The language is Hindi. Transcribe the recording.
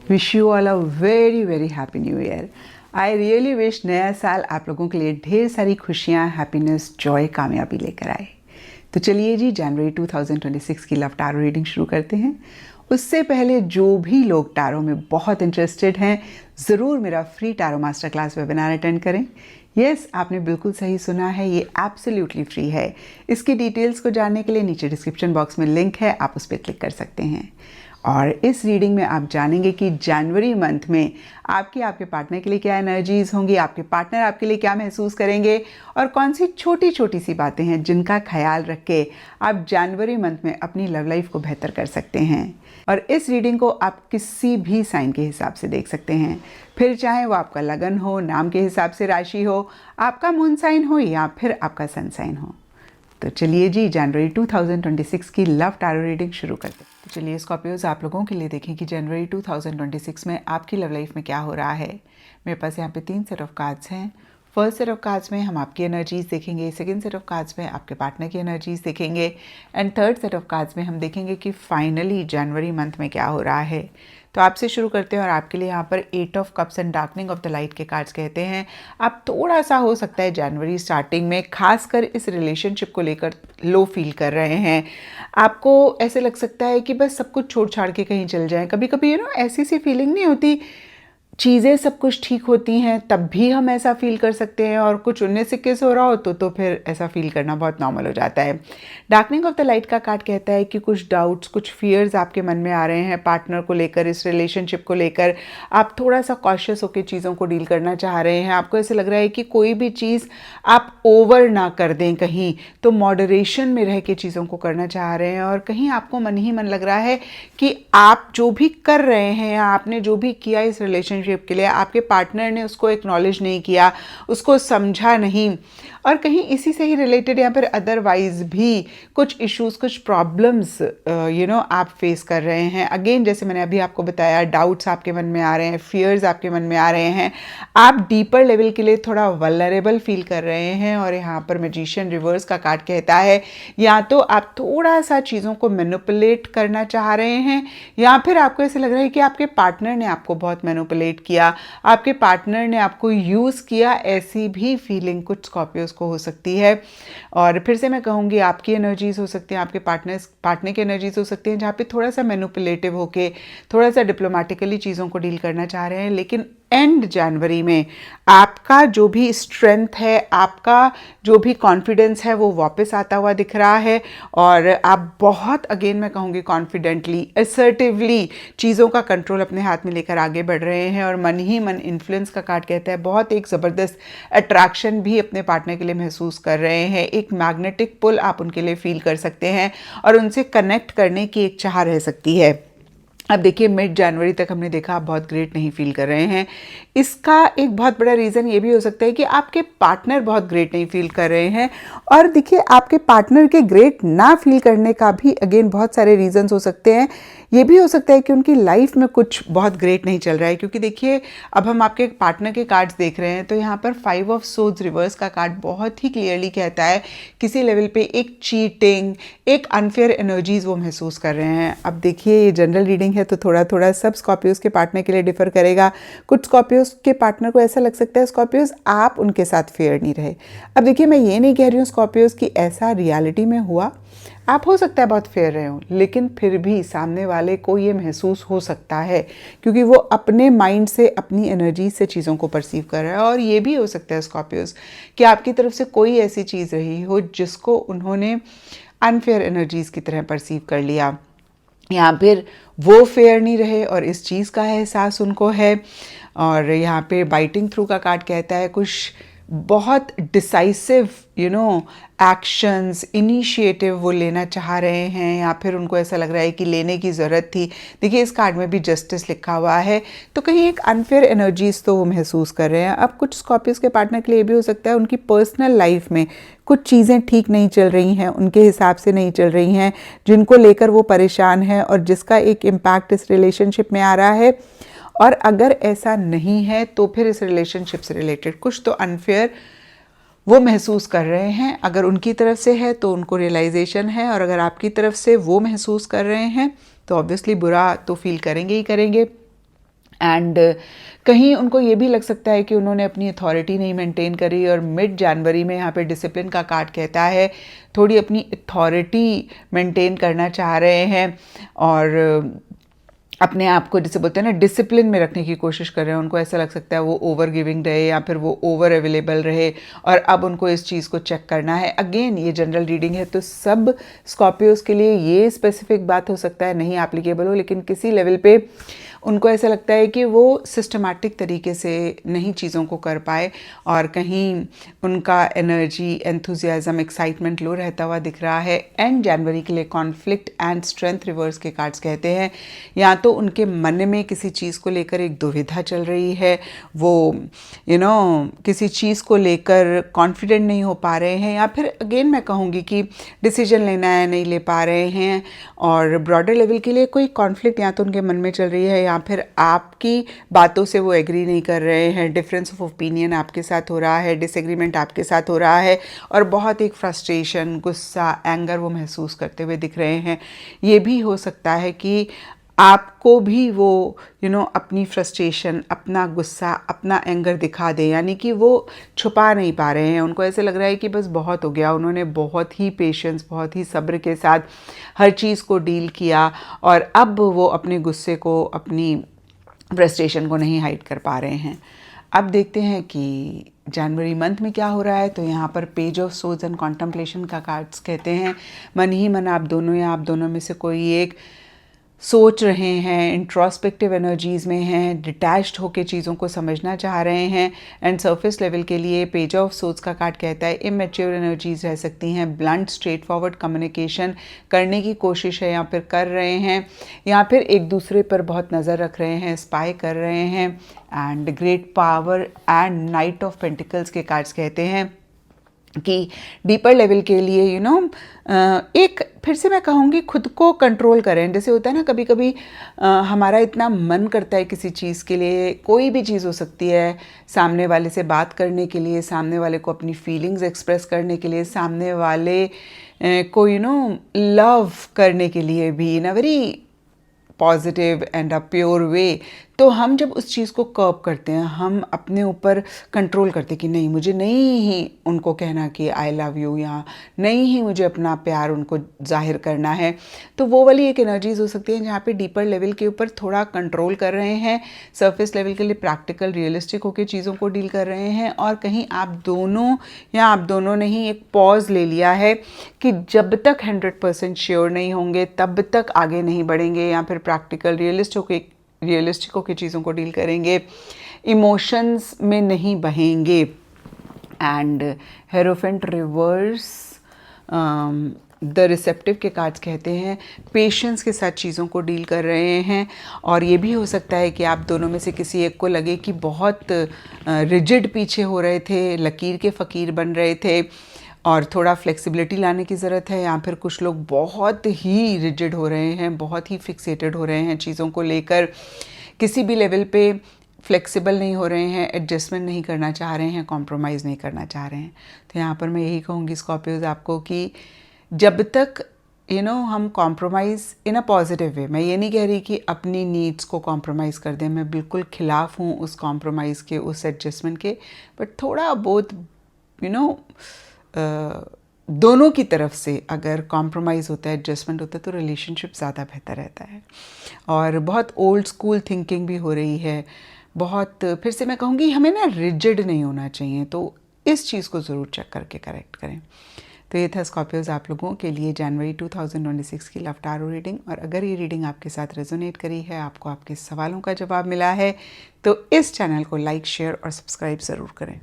Wish you all a very very happy new year. I really wish नया साल आप लोगों के लिए ढेर सारी खुशियाँ, हैप्पीनेस, जॉय, कामयाबी लेकर आए। तो चलिए जी, जनवरी 2026 की लव टारो रीडिंग शुरू करते हैं। उससे पहले जो भी लोग टारो में बहुत इंटरेस्टेड हैं, ज़रूर मेरा free tarot master class webinar attend करें। यस, आपने बिल्कुल सही सुना है, ये एब्सोल्युटली फ्री है। इसकी डिटेल्स को जानने के लिए नीचे डिस्क्रिप्शन बॉक्स में लिंक है, आप उस पर क्लिक कर सकते हैं। और इस रीडिंग में आप जानेंगे कि जनवरी मंथ में आपके पार्टनर के लिए क्या एनर्जीज होंगी, आपके पार्टनर आपके लिए क्या महसूस करेंगे और कौन सी छोटी छोटी सी बातें हैं जिनका ख्याल रख के आप जनवरी मंथ में अपनी लव लाइफ को बेहतर कर सकते हैं। और इस रीडिंग को आप किसी भी साइन के हिसाब से देख सकते हैं, फिर चाहे वो आपका लगन हो, नाम के हिसाब से राशि हो, आपका मून साइन हो या फिर आपका सन साइन हो। तो चलिए जी, जनवरी 2026 की लव टारो रीडिंग शुरू करते हैं। तो चलिए स्कॉर्पियोज, आप लोगों के लिए देखें कि जनवरी 2026 में आपकी लव लाइफ में क्या हो रहा है। मेरे पास यहाँ पे 3 सेट ऑफ कार्ड्स हैं। फर्स्ट सेट ऑफ कार्ड्स में हम आपकी एनर्जीज देखेंगे, सेकंड सेट ऑफ कार्ड्स में आपके पार्टनर की एनर्जीज देखेंगे and third set of cards में हम देखेंगे कि फाइनली जनवरी मंथ में क्या हो रहा है। तो आपसे शुरू करते हैं और आपके लिए यहाँ पर 8 of cups and darkening of the light के कार्ड्स कहते हैं। आप थोड़ा सा हो सकता है जनवरी स्टार्टिंग में खासकर इस रिलेशनशिप को लेकर लो फील कर रहे हैं। आपको ऐसे लग सकता है कि बस सब कुछ छोड़ छाड़ के कहीं चल जाएं। कभी कभी ऐसी सी फीलिंग नहीं होती, चीज़ें सब कुछ ठीक होती हैं तब भी हम ऐसा फील कर सकते हैं, और कुछ 19 21 हो रहा हो तो फिर ऐसा फील करना बहुत नॉर्मल हो जाता है। डार्कनिंग ऑफ द लाइट का कार्ड कहता है कि कुछ डाउट्स, कुछ फियर्स आपके मन में आ रहे हैं पार्टनर को लेकर, इस रिलेशनशिप को लेकर। आप थोड़ा सा कॉशियस होकर चीज़ों को डील करना चाह रहे हैं। आपको ऐसे लग रहा है कि कोई भी चीज़ आप ओवर ना कर दें कहीं, तो मॉडरेशन में रह के चीज़ों को करना चाह रहे हैं। और कहीं आपको मन ही मन लग रहा है कि आप जो भी कर रहे हैं या आपने जो भी किया इस रिलेशनशिप के लिए, आपके पार्टनर ने उसको एक्नॉलेज नहीं किया, उसको समझा नहीं। और कहीं इसी से ही रिलेटेड यहाँ पर अदरवाइज भी कुछ इश्यूज, कुछ प्रॉब्लम्स आप फेस कर रहे हैं। अगेन, जैसे मैंने अभी आपको बताया, डाउट्स आपके मन में आ रहे हैं, फियर्स आपके मन में आ रहे हैं। आप डीपर लेवल के लिए थोड़ा वल्नरेबल फील कर रहे हैं। और यहाँ पर मैजिशियन रिवर्स का कार्ड कहता है या तो आप थोड़ा सा चीज़ों को मैनिपुलेट करना चाह रहे हैं या फिर आपको ऐसे लग रहा है कि आपके पार्टनर ने आपको बहुत मैनिपुलेट किया, आपके पार्टनर ने आपको यूज़ किया। ऐसी भी फीलिंग कुछ स्कॉर्पियोज को हो सकती है। और फिर से मैं कहूँगी, आपकी एनर्जीज हो सकती हैं, आपके पार्टनर की एनर्जीज हो सकती हैं जहाँ पे थोड़ा सा मैनिपुलेटिव होके, थोड़ा सा डिप्लोमेटिकली चीज़ों को डील करना चाह रहे हैं। लेकिन एंड जनवरी में आपका जो भी स्ट्रेंथ है, आपका जो भी कॉन्फिडेंस है, वो वापस आता हुआ दिख रहा है। और आप बहुत, अगेन मैं कहूँगी, कॉन्फिडेंटली, असर्टिवली चीज़ों का कंट्रोल अपने हाथ में लेकर आगे बढ़ रहे हैं। और मन ही मन, इन्फ्लुएंस का कार्ड कहता है, बहुत एक ज़बरदस्त अट्रैक्शन भी अपने पार्टनर के लिए महसूस कर रहे हैं। एक मैग्नेटिक पुल आप उनके लिए फील कर सकते हैं और उनसे कनेक्ट करने की एक चाह रह सकती है। अब देखिए, मिड जनवरी तक हमने देखा आप बहुत ग्रेट नहीं फील कर रहे हैं। इसका एक बहुत बड़ा रीज़न ये भी हो सकता है कि आपके पार्टनर बहुत ग्रेट नहीं फील कर रहे हैं। और देखिए, आपके पार्टनर के ग्रेट ना फील करने का भी अगेन बहुत सारे रीजंस हो सकते हैं। ये भी हो सकता है कि उनकी लाइफ में कुछ बहुत ग्रेट नहीं चल रहा है। क्योंकि देखिए, अब हम आपके पार्टनर के कार्ड्स देख रहे हैं तो यहाँ पर 5 ऑफ सोर्ड्स रिवर्स का कार्ड बहुत ही क्लियरली कहता है किसी लेवल पे एक चीटिंग, एक अनफेयर एनर्जीज वो महसूस कर रहे हैं। अब देखिए, ये जनरल रीडिंग है तो थोड़ा थोड़ा सब स्कॉर्पियोज के पार्टनर के लिए डिफर करेगा। कुछ स्कॉर्पियोज के पार्टनर को ऐसा लग सकता है स्कॉर्पियोज आप उनके साथ फेयर नहीं रहे। अब देखिए, मैं ये नहीं कह रही हूँ स्कॉर्पियोज कि ऐसा रियलिटी में हुआ, आप हो सकता है बहुत फेयर रहे हो, लेकिन फिर भी सामने वाले को ये महसूस हो सकता है क्योंकि वो अपने माइंड से, अपनी एनर्जी से चीज़ों को परसीव कर रहा है। और ये भी हो सकता है स्कॉर्पियोज कि आपकी तरफ से कोई ऐसी चीज़ रही हो जिसको उन्होंने अनफेयर एनर्जीज की तरह परसीव कर लिया, या फिर वो फेयर नहीं रहे और इस चीज़ का एहसास उनको है। और यहाँ पे बाइटिंग थ्रू का कार्ड कहता है कुछ बहुत डिसाइसिव एक्शंस, इनिशिएटिव वो लेना चाह रहे हैं या फिर उनको ऐसा लग रहा है कि लेने की ज़रूरत थी। देखिए, इस कार्ड में भी जस्टिस लिखा हुआ है, तो कहीं एक अनफेयर एनर्जीज तो वो महसूस कर रहे हैं। अब कुछ स्कॉर्पियोज के पार्टनर के लिए भी हो सकता है उनकी पर्सनल लाइफ में कुछ चीज़ें ठीक नहीं चल रही हैं, उनके हिसाब से नहीं चल रही हैं, जिनको लेकर वो परेशान है और जिसका एक इम्पैक्ट इस रिलेशनशिप में आ रहा है। और अगर ऐसा नहीं है तो फिर इस रिलेशनशिप से रिलेटेड कुछ तो अनफेयर वो महसूस कर रहे हैं। अगर उनकी तरफ से है तो उनको रियलाइजेशन है, और अगर आपकी तरफ से वो महसूस कर रहे हैं तो ऑब्वियसली बुरा तो फील करेंगे ही करेंगे। एंड कहीं उनको ये भी लग सकता है कि उन्होंने अपनी अथॉरिटी नहीं मेंटेन करी, और मिड जनवरी में यहाँ पे डिसिप्लिन का कार्ड कहता है थोड़ी अपनी अथॉरिटी मेंटेन करना चाह रहे हैं और अपने आप को जिसे बोलते हैं ना डिसिप्लिन में रखने की कोशिश कर रहे हैं। उनको ऐसा लग सकता है वो ओवर गिविंग रहे या फिर वो ओवर अवेलेबल रहे, और अब उनको इस चीज़ को चेक करना है। अगेन ये जनरल रीडिंग है, तो सब स्कॉर्पियोज के लिए ये स्पेसिफिक बात हो सकता है नहीं एप्लीकेबल हो, लेकिन किसी लेवल पे उनको ऐसा लगता है कि वो सिस्टमैटिक तरीके से नहीं चीज़ों को कर पाए, और कहीं उनका एनर्जी, एंथुजियाज्म, एक्साइटमेंट लो रहता हुआ दिख रहा है। एंड जनवरी के लिए कॉन्फ्लिक्ट एंड स्ट्रेंथ रिवर्स के कार्ड्स कहते हैं या तो उनके मन में किसी चीज़ को लेकर एक दुविधा चल रही है, वो किसी चीज़ को लेकर कॉन्फिडेंट नहीं हो पा रहे हैं, या फिर अगेन मैं कहूँगी कि डिसीजन लेना है नहीं ले पा रहे हैं, और ब्रॉडर लेवल के लिए कोई कॉन्फ्लिक्ट या तो उनके मन में चल रही है या फिर आपकी बातों से वो एग्री नहीं कर रहे हैं, डिफरेंस ऑफ ओपिनियन आपके साथ हो रहा है, डिसएग्रीमेंट आपके साथ हो रहा है, और बहुत एक फ्रस्ट्रेशन, गुस्सा, एंगर वो महसूस करते हुए दिख रहे हैं। ये भी हो सकता है कि आपको भी वो अपनी फ्रस्ट्रेशन, अपना गुस्सा, अपना एंगर दिखा दे, यानी कि वो छुपा नहीं पा रहे हैं। उनको ऐसे लग रहा है कि बस बहुत हो गया, उन्होंने बहुत ही पेशेंस, बहुत ही सब्र के साथ हर चीज़ को डील किया, और अब वो अपने गुस्से को, अपनी फ्रस्ट्रेशन को नहीं हाइड कर पा रहे हैं। अब देखते हैं कि जनवरी मंथ में क्या हो रहा है। तो यहाँ पर page of swords and contemplation का कार्ड्स कहते हैं मन ही मन आप दोनों या आप दोनों में से कोई एक सोच रहे हैं, इंट्रोस्पेक्टिव एनर्जीज़ में हैं, डिटैच्ड होकर चीज़ों को समझना चाह रहे हैं। एंड सरफेस लेवल के लिए पेज ऑफ सोर्ड्स का कार्ड कहता है इमेच्योर एनर्जीज़ रह सकती हैं, ब्लंट स्ट्रेट फॉरवर्ड कम्युनिकेशन करने की कोशिश है या फिर कर रहे हैं, या फिर एक दूसरे पर बहुत नज़र रख रहे हैं, स्पाई कर रहे हैं। And great power and night of pentacles के कार्ड्स कहते हैं कि डीपर लेवल के लिए एक फिर से मैं कहूँगी खुद को कंट्रोल करें। जैसे होता है ना कभी कभी हमारा इतना मन करता है किसी चीज़ के लिए, कोई भी चीज़ हो सकती है, सामने वाले से बात करने के लिए, सामने वाले को अपनी फीलिंग्स एक्सप्रेस करने के लिए, सामने वाले को लव करने के लिए भी in a very positive and a pure way. तो हम जब उस चीज़ को कर्ब करते हैं, हम अपने ऊपर कंट्रोल करते हैं कि नहीं, मुझे नहीं ही उनको कहना कि आई लव यू, या नहीं ही मुझे अपना प्यार उनको जाहिर करना है। तो वो वाली एक एनर्जीज हो सकती है जहाँ पे डीपर लेवल के ऊपर थोड़ा कंट्रोल कर रहे हैं, सरफेस लेवल के लिए प्रैक्टिकल रियलिस्टिक होकर चीज़ों को डील कर रहे हैं, और कहीं आप दोनों या आप दोनों ने ही एक पॉज ले लिया है कि जब तक 100% श्योर नहीं होंगे तब तक आगे नहीं बढ़ेंगे, या फिर प्रैक्टिकल रियलिस्टिक होकर चीज़ों को डील करेंगे, इमोशंस में नहीं बहेंगे। And hierophant reverse the receptive के कार्ड्स कहते हैं पेशेंस के साथ चीज़ों को डील कर रहे हैं, और ये भी हो सकता है कि आप दोनों में से किसी एक को लगे कि बहुत रिजिड पीछे हो रहे थे, लकीर के फ़कीर बन रहे थे, और थोड़ा फ्लेक्सिबिलिटी लाने की ज़रूरत है। या फिर कुछ लोग बहुत ही रिजिड हो रहे हैं, बहुत ही फिक्सेटेड हो रहे हैं चीज़ों को लेकर, किसी भी लेवल पे फ्लेक्सिबल नहीं हो रहे हैं, एडजस्टमेंट नहीं करना चाह रहे हैं, कॉम्प्रोमाइज़ नहीं करना चाह रहे हैं। तो यहाँ पर मैं यही कहूँगी स्कॉर्पियोज आपको कि जब तक हम compromise in a positive way, मैं ये नहीं कह रही कि अपनी नीड्स को कॉम्प्रोमाइज़ कर दें, मैं बिल्कुल खिलाफ हूँ उस कॉम्प्रोमाइज़ के, उस एडजस्टमेंट के, बट थोड़ा बहुत दोनों की तरफ से अगर कॉम्प्रोमाइज़ होता है, एडजस्टमेंट होता है, तो रिलेशनशिप ज़्यादा बेहतर रहता है। और बहुत ओल्ड स्कूल थिंकिंग भी हो रही है, बहुत फिर से मैं कहूँगी हमें ना रिजिड नहीं होना चाहिए, तो इस चीज़ को ज़रूर चेक करके करेक्ट करें। तो ये था स्कॉर्पियोज आप लोगों के लिए जनवरी 2026 की लव टारो रीडिंग। और अगर ये रीडिंग आपके साथ रेजोनेट करी है, आपको आपके सवालों का जवाब मिला है, तो इस चैनल को लाइक, शेयर और सब्सक्राइब ज़रूर करें।